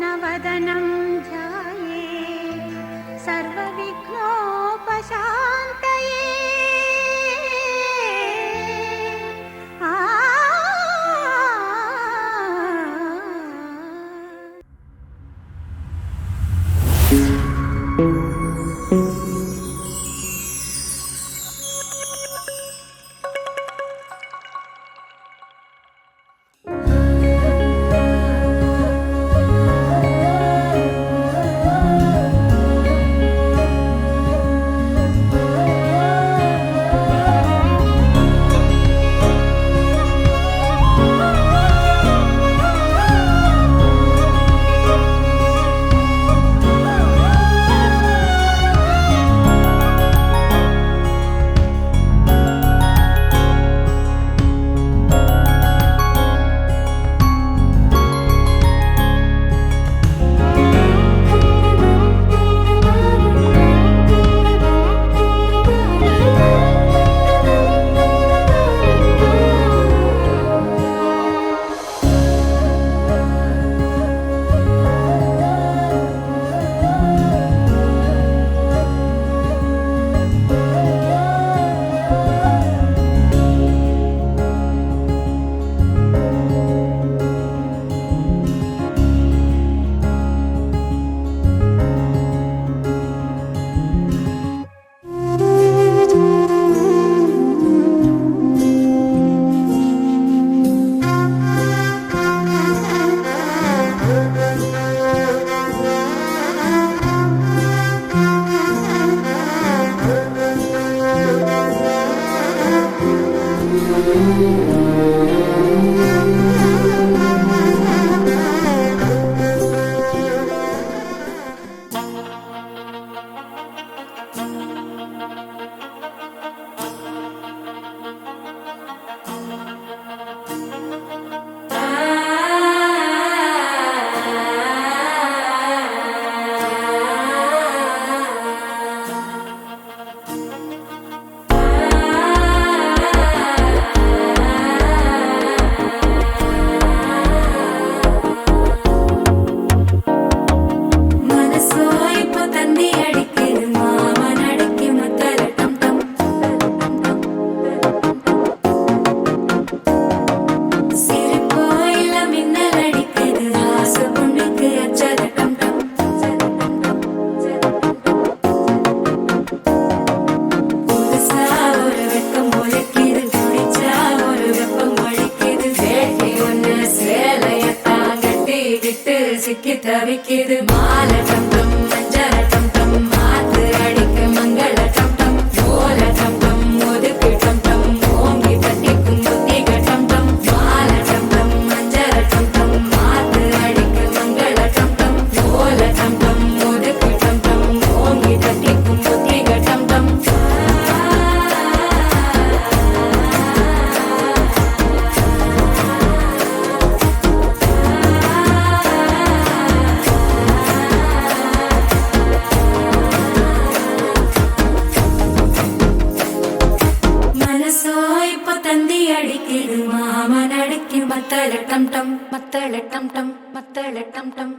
प्रसन्नवदनं ध्याये सर्वविघ्नोपशान्तये। சிக்கி தவிக்கிது மால டம் டம் மஞ்சர டம் டம் மாத்து அடிக்க மங்கள டம் டம் ஓல டம் டம் ஒதுக்கு டம் டம் ஓங்கி தட்டிக்கும் புத்திக டம் டம் மால டம் டம் மஞ்சர டம் டம் மாத்து அடிக்க மங்கள டம் டம் ஓல டம் டம் ஒதுக்கு டம் டம் ஓங்கி தட்டிக்கும் புத்திக டம் டம் அடிக்கிது மாமன் அடிக்கு மத்தள டம் டம் மத்தள டம் டம் மத்தள டம் டம்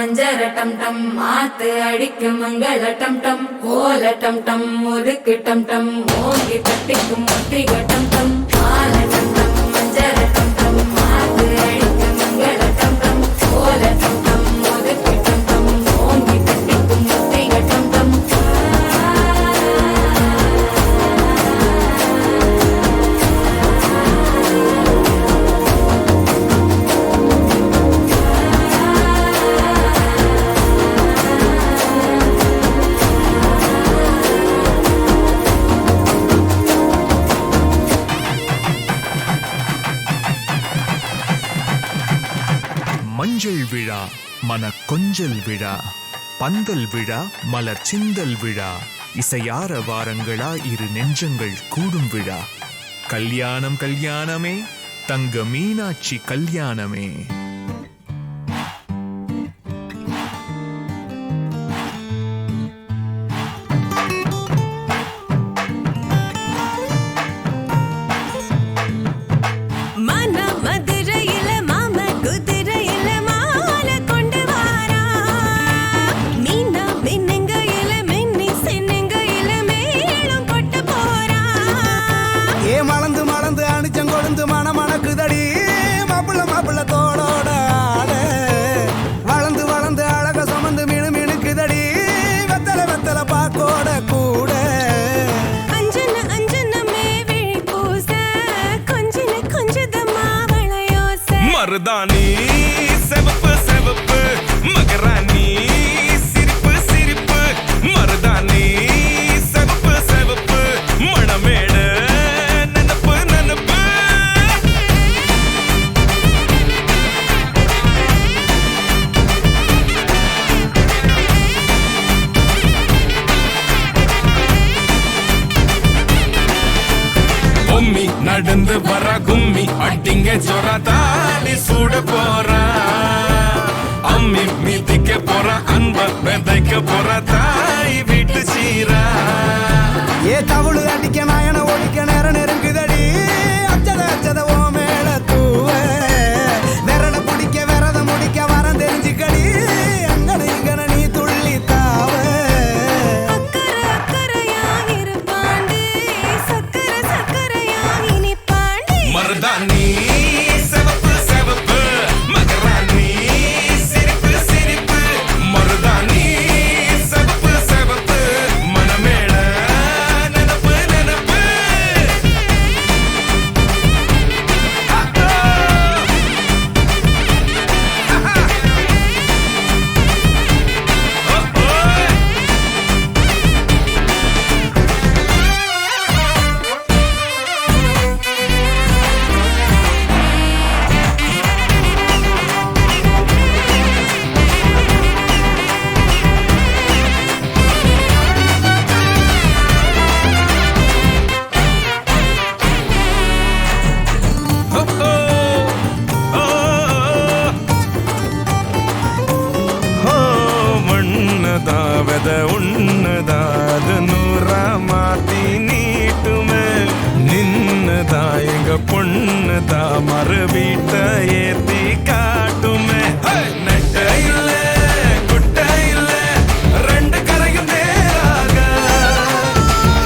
மஞ்சர டம் டம் மாத்து அடிக்கும் மங்கள டம் டம் ஓல டம் டம் ஒதுக்கு டம் டம் ஓங்கி தட்டிக்கும் முத்திக டம் டம் மால டம் டம் மஞ்சர டம் டம் மாத்து அடிக்கும் மங்கள டம் டம் ஓல டம் டம் ஒதுக்கு டம் டம் ஓங்கி தட்டிக்கும் முத்திக டம் டம் மஞ்சள் விழா மன கொஞ்சல் விழா பந்தல் விழா மலர் சிந்தல் விழா இசையார வாரங்களா இரு நெஞ்சங்கள் கூடும் விழா கல்யாணம் கல்யாணமே தங்க மீனாட்சி கல்யாணமே. மருதாணி செவப்பு செவப்பு மகராணி சிரிப்பு சிரிப்பு மருதாணி செவப்பு செவப்பு மணமேட நனப்பு நனப்பு பொம்மி நடந்து வர கும்மி அட்டிங்க ஜொரதா சூட போறா அம்மி மீதிக்க போற அன்ப விதைக்க போற தாய் வீட்டு சீரா ஏ தவுளு அடிக்க நாயன ஒடிக்க நேரம் நெருங்குதடி அச்சத அச்சத ஓ மேல தூவ விரட பிடிக்க விரத முடிக்க வரம் தெரிஞ்சுக்கடி அங்கன இங்கன நீ துள்ளி தாவ மருதாணி உன்னதாது நூறா மாத்தி நீட்டுமே நின்னதா எங்க பொண்ணுதா மறு வீட்ட ஏத்தி காட்டுமே நெட்ட இல்ல குட்ட இல்ல ரெண்டு கரையும் நேராக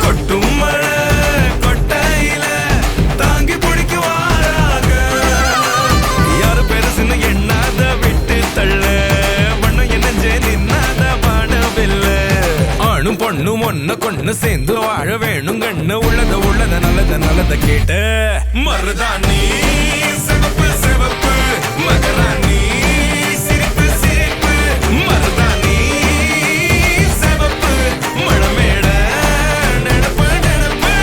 கொட்டும் மழை கொட்டையில தாங்கி பிடிக்குவாராக யாரு பெருசுன்னு எண்ணாத விட்டு தள்ள மண்ணு என்னஞ்சே நின்னாத ஆணும் பொண்ணும் ஒன்ன கொன்னு சேர்ந்து வாழ வேணும் கண்ணு உள்ளத நல்லத கேட்ட மருதாணி சிவப்பு சிவப்பு மகராணி சிரிப்பு சிரிப்பு மருதாணி சிவப்பு மணமேட நெனப்பு நெனப்பு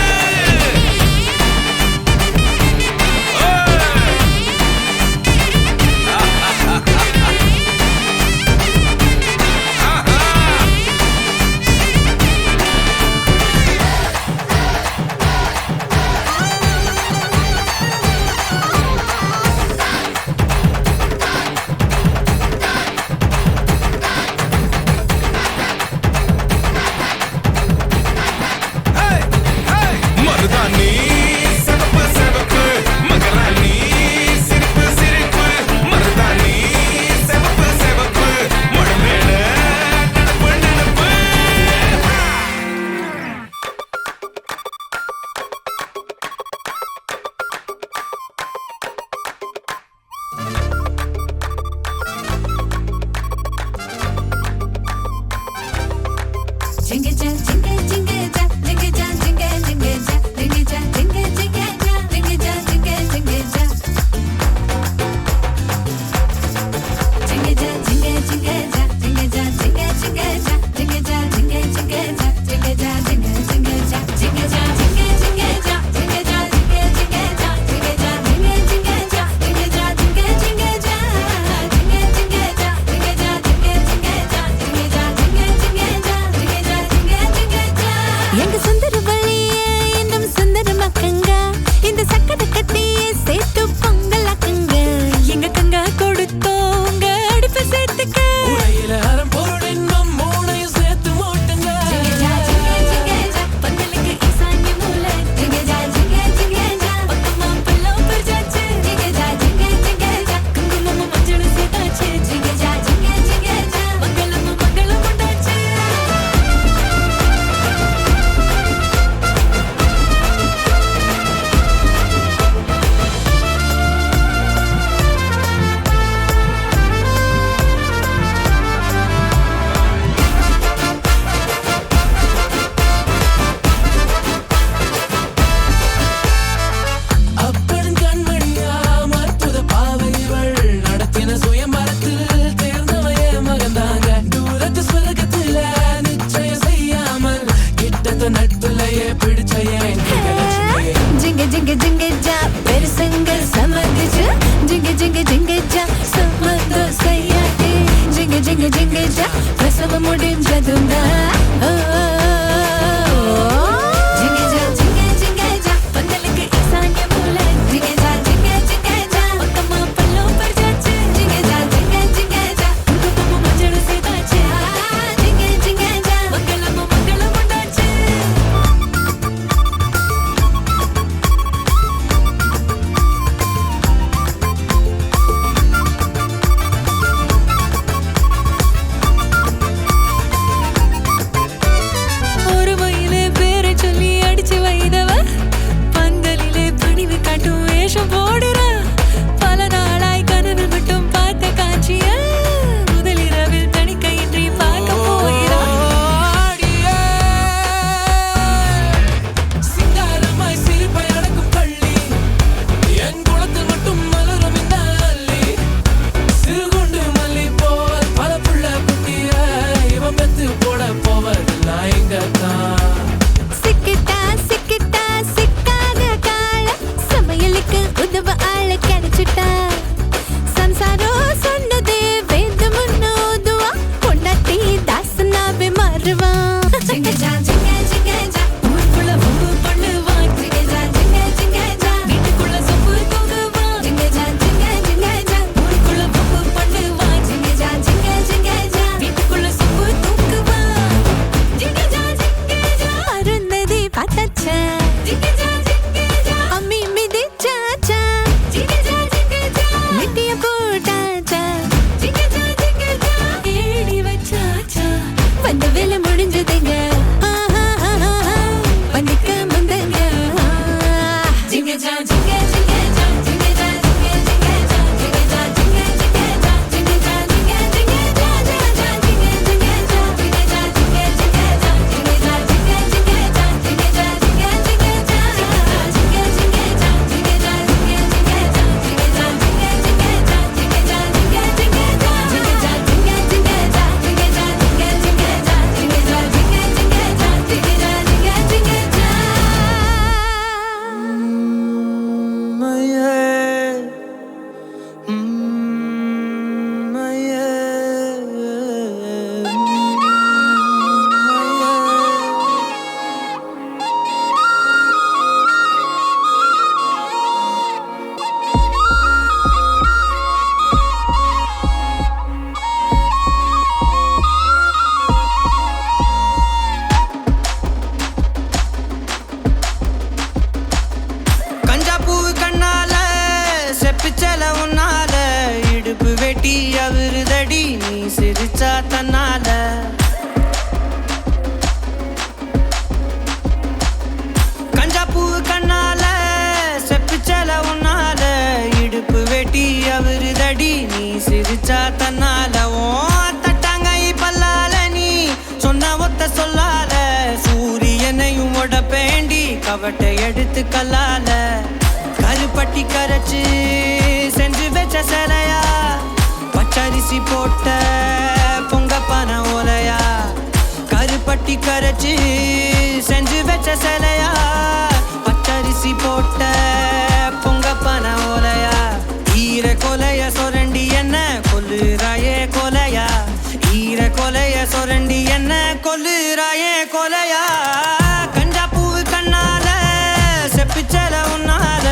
போதும் ஜிங்கஜா ஜிங்கஜா பந்தலுக்கு ஈசான்ய மூல ஜிங்கஜா ஜிங்கஜா பக்கமா பல்லம் பறிச்சாச்சு ஜிங்கஜா ஜிங்கஜா குங்குமம் மஞ்சள் சேர்த்தாச்சு ஜிங்கஜா மங்களம் உண்டாச்சு ஒரு மயிலே பேரை சொல்லி அடிச்சு வைதவ பந்தலிலே பணிவு காட்டும் வேஷம் போடுறா பல நாளாய் கனவில் மட்டும் பார்த்த காட்சிய முதலிரவில் தணிக்கையின்றி பார்க்க போகிறா சிங்காரமாய் சிரிப்பை அடக்கும் பள்ளி என் குளத்தில் மட்டும் மலரும் இந்த அள்ளி சிறுகுண்டு மல்லி போல் பல புள்ள குட்டிய இவன் பெத்து போட போவதில்லை இங்கத்தான் சிக்கிட்டா சிக்கிட்டா சிக்காத கால சமையலுக்கு உதவ ஆள கிடைச்சிட்டா சம்சாரம் சொன்னதே வேந்து முன்னோதுவா பொண்டாட்டி தாசனாவே மாறுவா ஜிங்கஜா ஜிங்கஜா ஊருக்குள்ள வம்பு பண்ணுவா ஜிங்கஜா ஜிங்கஜா வீட்டுக்குள்ள சொப்பு தூங்குவா ஜிங்கஜா ஜிங்கஜா ஊருக்குள்ள வம்பு பண்ணுவா ஜிங்கஜா ஜிங்கஜா வீட்டுக்குள்ள சொப்பு தூங்குவா ஜிங்கஜா அருந்ததி பார்த்தாச்சா ஜிங்கஜா அம்மி மிதிச்சாச்சா ஜிங்கஜா நெட்டிய போட்டாச்சா ஜிங்கஜா ஏடி வச்சாச்சா வந்த வேலை முடிஞ்சதுங்க வந்துக்க முந்தங்க ஜிங்கஜா ஜிங்கஜா ஜிங்கஜா ஜிங்கஜா ஜிங்கஜா ஜிங்கஜா ஜிங்கஜா கஞ்சா பூவு கண்ணால செப்பிச்சல உன்னால இடுப்பு வெட்டி அவருதடி நீ சிரிச்சா தன்னால கஞ்சா பூவு கண்ணால செப்பிச்சல உன்னால இடுப்பு வெட்டி அவருதடி நீ சிரிச்சா தன்னால ஓ தட்டாங்கை பல்லால நீ சொன்ன ஒத்த சொல்லால சூரியனையும் உடப்பேண்டி கவட்டை எடுத்து கல்லால கருப்பட்டி கரைச்சு செஞ்சு வச்ச சிலையா பச்சரிசி போட்ட பொங்கப்பான ஓலையா கருப்பட்டி கரைச்சு செஞ்சு வச்ச சிலையா பச்சரிசி போட்ட பொங்கப்பான ஓலையா ஈர கொலைய சொரண்டி என்ன கொல்லுறாயே கொலையா ஈர கொலைய சொரண்டி என்ன கொல்லுறாயே கொலையா கஞ்சா பூவு கண்ணால செப்பிச்சல உன்னால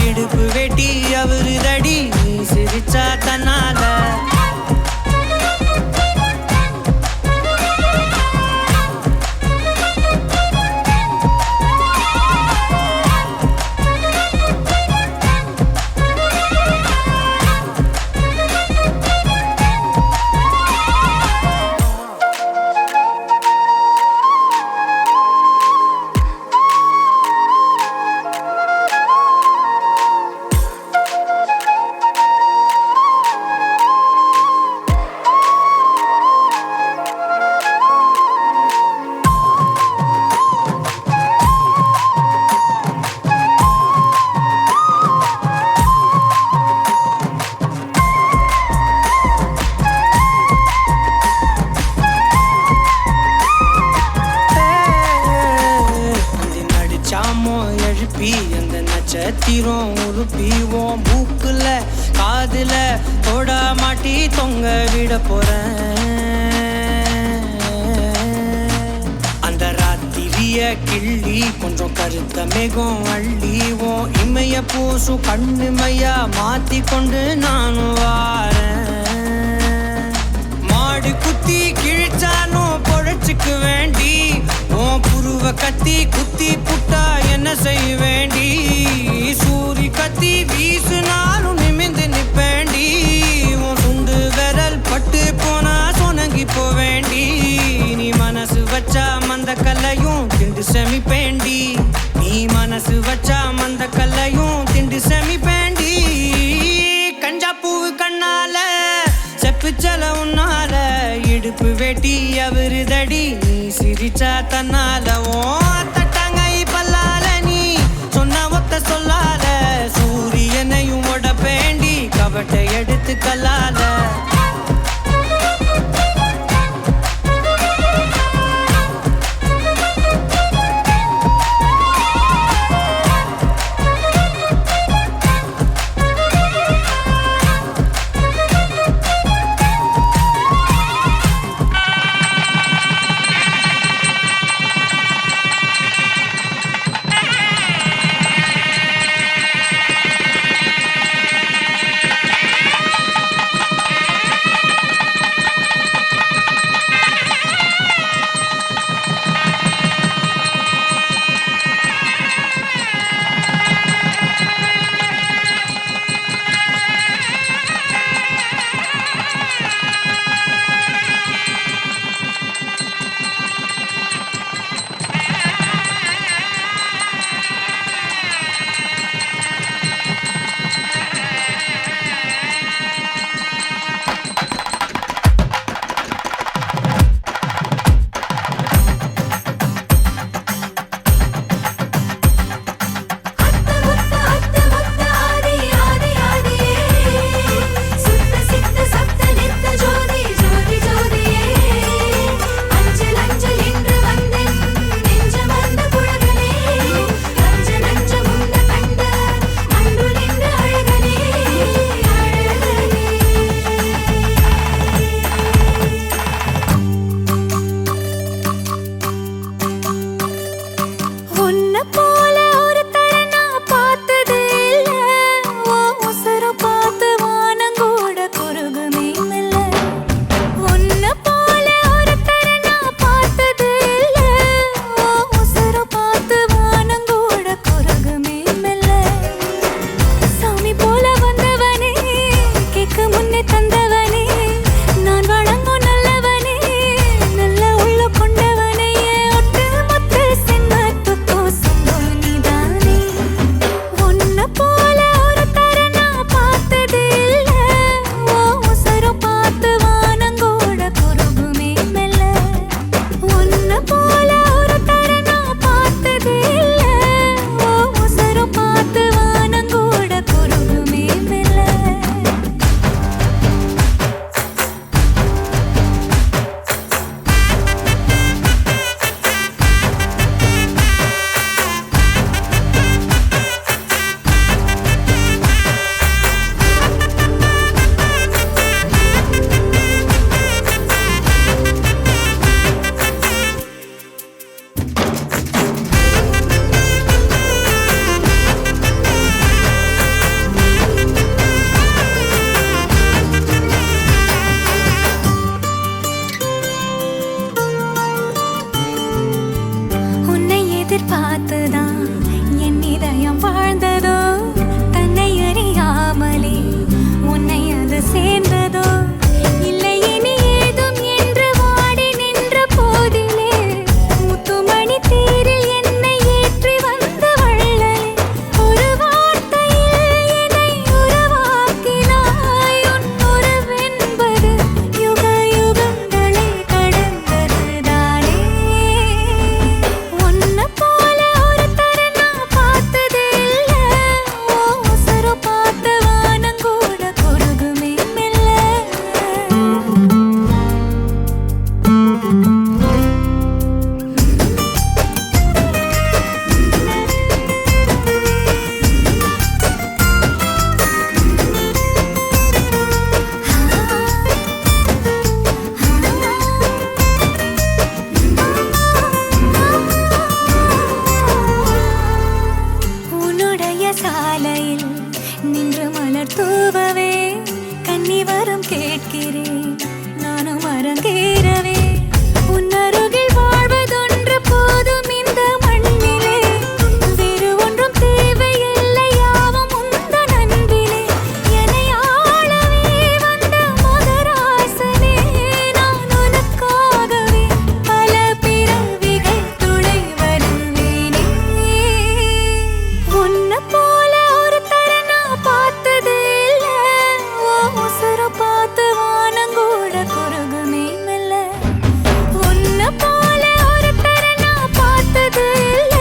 இடுப்பு வெட்டி அவருதடி நீ சிரிச்சா தன்னால நட்சத்திரம் உருப்பிவோம் மூக்குல காதுல தொட மாட்டி தொங்க விட போறேன் கைய கிள்ளி கொஞ்சம் கருத்த மேகம் அள்ளிவோம் இமைய பூசும் கண்ணுமையா மாத்தி கொண்டு நானும் வாரேன் மாடு குத்தி கிழிச்சாலும் பொழைச்சுக்கு வேண்டி உன் புருவ கத்தி குத்தி புட்டா என்ன செய்ய வேண்டி சூரி கத்தி வீசுனாலும் நிமிந்து நிப்பேண்டி உன் சுண்டு விரல் பட்டு போனா சொனங்கி போவேண்டி நீ மனசு வச்சா மந்த கல்லையும் திண்டு செமிப்பேண்டி நீ மனசு வச்சா மந்த கல்லையும் திண்டு செமிப்பேண்டி கஞ்சா பூவு கண்ணால செப்புச்சல உன்னால இடுப்பு வெட்டி அவருதடி நீ சிரிச்சா தன்னால ஓ தட்டாங்கை பல்லால நீ சொன்ன ஒத்த சொல்லால சூரியனையும் உடப்பேண்டி கவட்டை எடுத்து கல்லால வரம் கேட்கிறேன் நானும் அரங்கேறவே உன்னருகில் வாழ்வதொன்று போதும் இந்த மண்ணிலே வேறு ஒன்றும் தேவையில்லை யாவும் உந்தன் அன்பிலே என்னை ஆளவே வந்த மகராசனே நான் உனக்காகவே பல பிறவிகள் துணை வருவேனே உன்னை போல ஒரு தரனா பார்த்ததே இல்ல ஓ உசுரம் பார்த்து வானங்கூட குறுகுமே மெல்ல உன்னை போல ஒரு தரனா பார்த்ததே இல்ல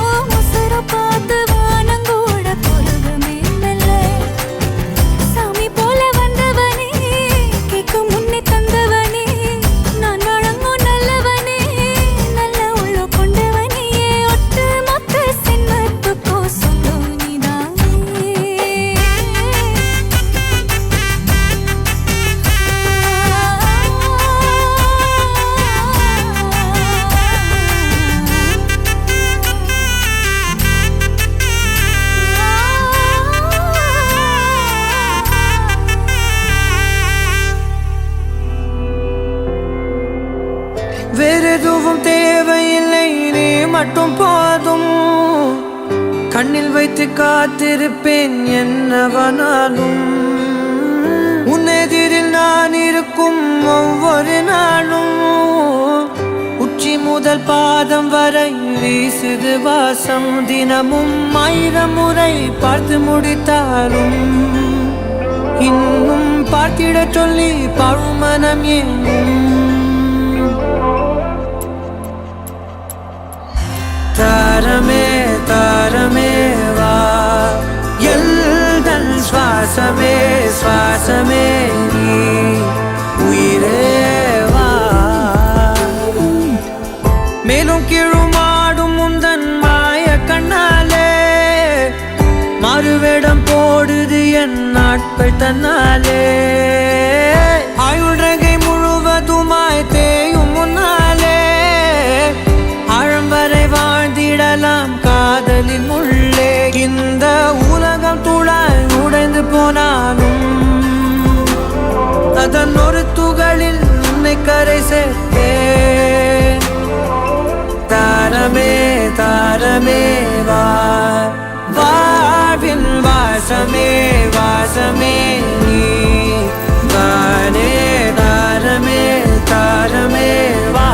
ஓ உசுரம் பார்த்து வானங்கூட குறுகுமே மெல்ல சாமி போல வந்தவனே கேட்கும் முன்னே தந்தவனே நான் வழங்கும் நல்லவனே நல்ல உள்ள கொண்டவனே ஒட்டு மொத்த சின்னத்துக்கோ சொந்தம் வேறெதுவும் தேவையில்லை நீ மட்டும் போதும் கண்ணில் வைத்து காத்திருப்பேன் என்னவனாலும் உன்னெதிரில் நான் இருக்கும் ஒவ்வொரு நாளும் உச்சி முதல் பாதம் வரை வீசுது வாசம் தினமும் 1000 முறை பார்த்து முடித்தாலும் இன்னும் பார்த்திட சொல்லி பழுமனம் ஏங்கும் தாரமே தாரமே வா எல்தன் சுவாசமே சுவாசமே நீ உயிரே வா மேலும் கீழுமாடும் முந்தன் மாய கண்ணாலே மறுவேடம் போடுது என் நாட்கள் தன்னாலே ஆயுள் ரகை முழுவதுமாய் தேயும் முன்னாலே ஆழம் வரை வாழ்ந்திடலாம் காதலின் உள்ளே இந்த உலகம் துளாய் உடைந்து போனாலும் அதன் ஒரு துகளில் உன்னை கரை சேர்த்தேன் தாரமே தாரமே வா வாழ்வின் வாசமே வாசமே நீ தானே தாரமே தாரமே வா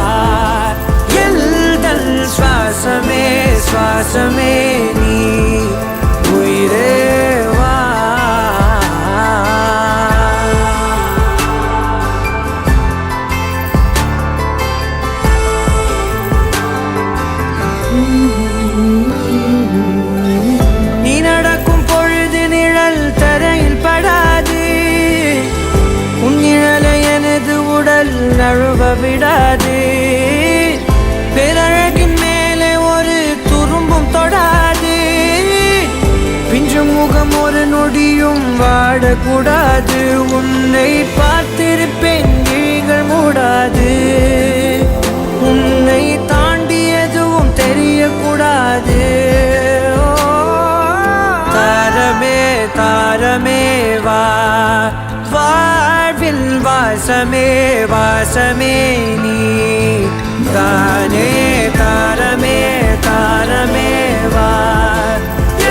எல்தல் சுவாசமே சுவாசமே நீ உயிரே வா நீ நடக்கும் பொழுது நிழல் தரையில் படாது உன் நிழலை எனது உடல் நழுவ விடாது பேரழகின் மேலே ஒரு துரும்பும் தொடாது பிஞ்சு முகம் ஒரு நொடியும் வாடக்கூடாது உன்னை பார்த்திருப்பேன் விழிகள் மூடாது உன்னை தாண்டி எதுவும் தெரியக்கூடாது தாரமே தாரமே வா வாழ்வில் வாசமே வாசமே நீ தானே தாரமே தாரமே வா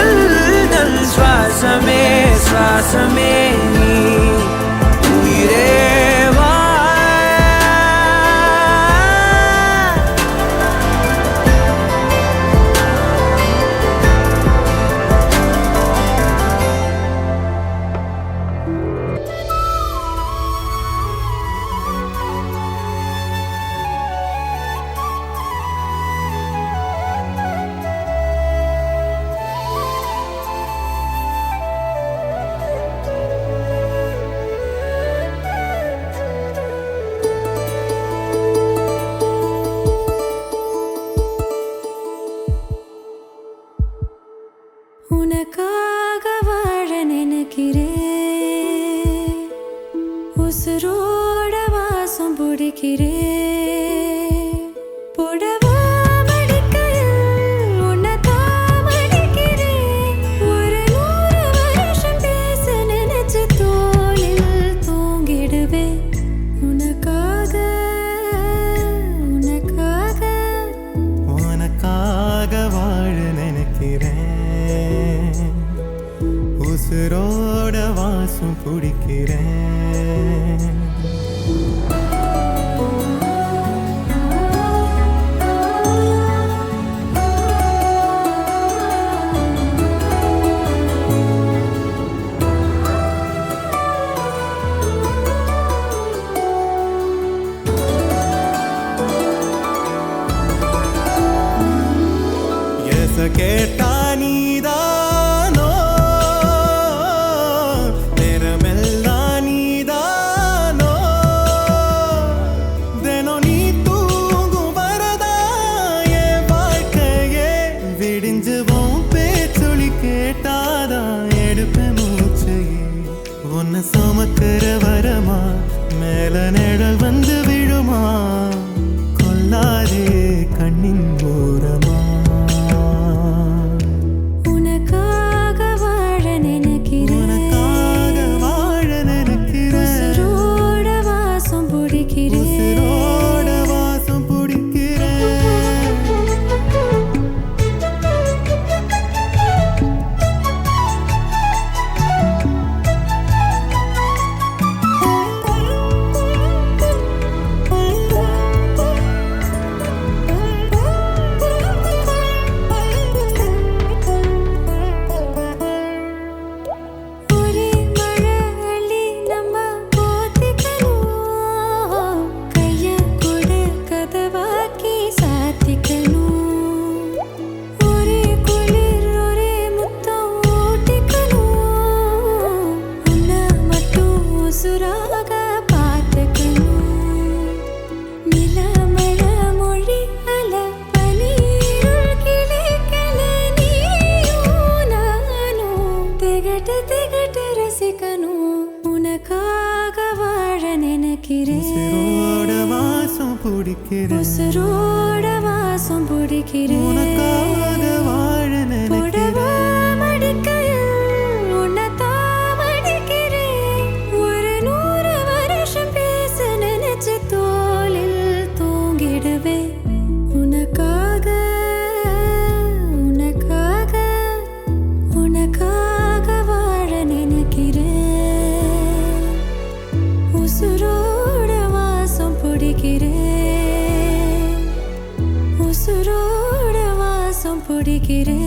எல்தல் சுவாசமே சுவாசமே நீ உயிரே வா வாசம் பிடிக்கிறேன். கேட்டா நீதானோ நேரமெல்லாம் நீதானோ தினம் நீ தூங்கும் வரதா என் வாழ்க்கையே விடிஞ்சுவோம் பேச்சொலி கேட்டாதான் எடுப்ப மூச்சையே உன்னை சுமக்கிற வரமா மேல நிழல் வந்து விழுமா கொல்லாதே கண்ணின் ஓரமா உசுரோட வாசம் பிடிக்கிறேன் உனக்காக வாழ நினைக்கிறேன் உன்னதான் மடிக்கிறேன் ஒரு 100 வருஷம் பேச நினைச்சு தோளில் தூங்கிடுவேன் உனக்காக உனக்காக உனக்காக வாழ நினைக்கிறேன் உசுரோட வாசம் பிடிக்கிறேன் உசுரோட வாசம் பிடிக்கிறேன்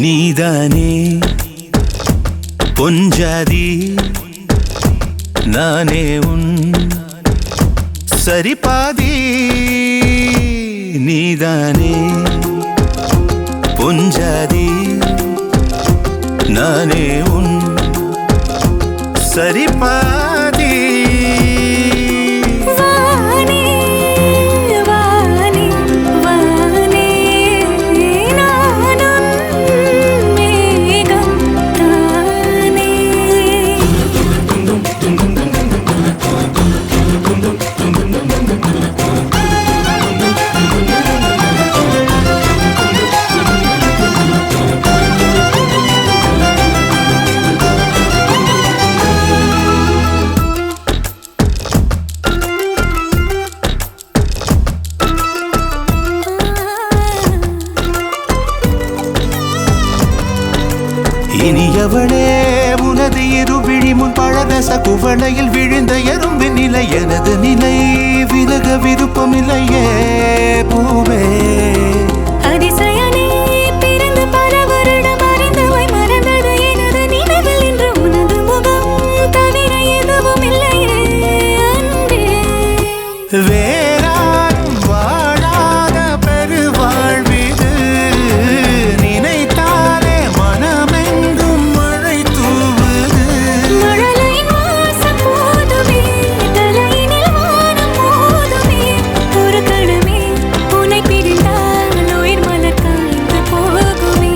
நீதானே பொஞ்சாதி நானே உன் சரி பாதி நீதானே பொஞ்சாதி நானே உன் சரி பாதி வானே வானே வானே நானும் மேகம் தானே இனியவளே உனது இருவிழி முன் பழரச குவளையில் விழுந்த எறும்பின் நிலை எனது நிலை விலக விருப்பமில்லையே பூவே அதிசயனே பிறந்து பல வருடம் அறிந்தவாய் மறந்தது எனது நினைவில் இன்று உனது முகம் தவிர எதுவும் இல்லையே அன்பே வேறாரும் வாழாத பெருவாழ்விது நினைத்தாலே மனமெங்கும் மழை தூவுது மழலையின் வாசம் போதுமே தலையினில் வானம் மோதுமே ஒரு கணமே உன்னை பிரிந்தால் உயிர் மலர் காய்ந்து போகுமே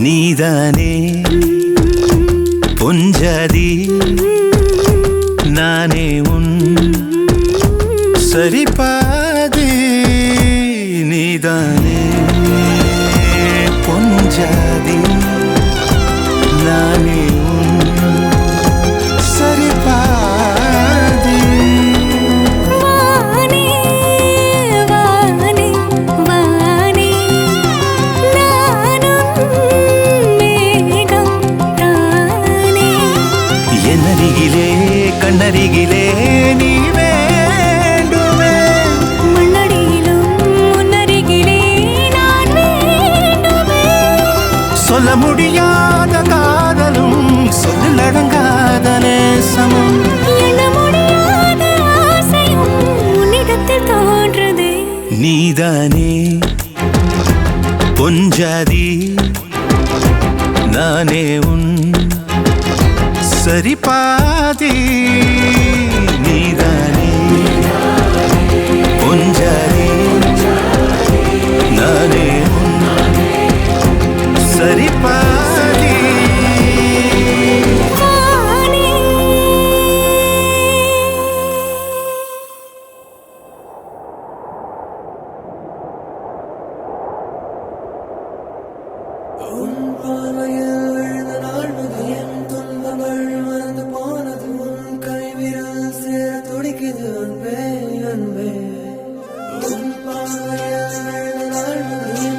நீதானே பொஞ்சாதி நானே உன் சரி பாதி நீதானே பொஞ்சாதி நானே உன் சரி பாதி வானே வானே வானே நானும் மேகம் தானே என்னருகிலே கண்ணருகிலே நீ வேண்டுமே மண்ணடியிலும் முன்னருகிலே நான் வேண்டுமே சொல்ல முடியாத காதலும் சொல்லில் அடங்காத நேசமும் எண்ண முடியாத ஆசையும் உன்னிடத்தில் தோன்றுதே நீதானே பொஞ்சாதி நானே உன் சரி பாதி நீதானே பொஞ்சாதி நானே உன் சரி பாதி வானே பார்வையில் விழுந்த நாள் முதல் என் துன்பங்கள் மறந்து போனது உன் கைவிரல் சேர துடிக்குது அன்பே அன்பே உன் பார்வையில் விழுந்த நாள் முதல்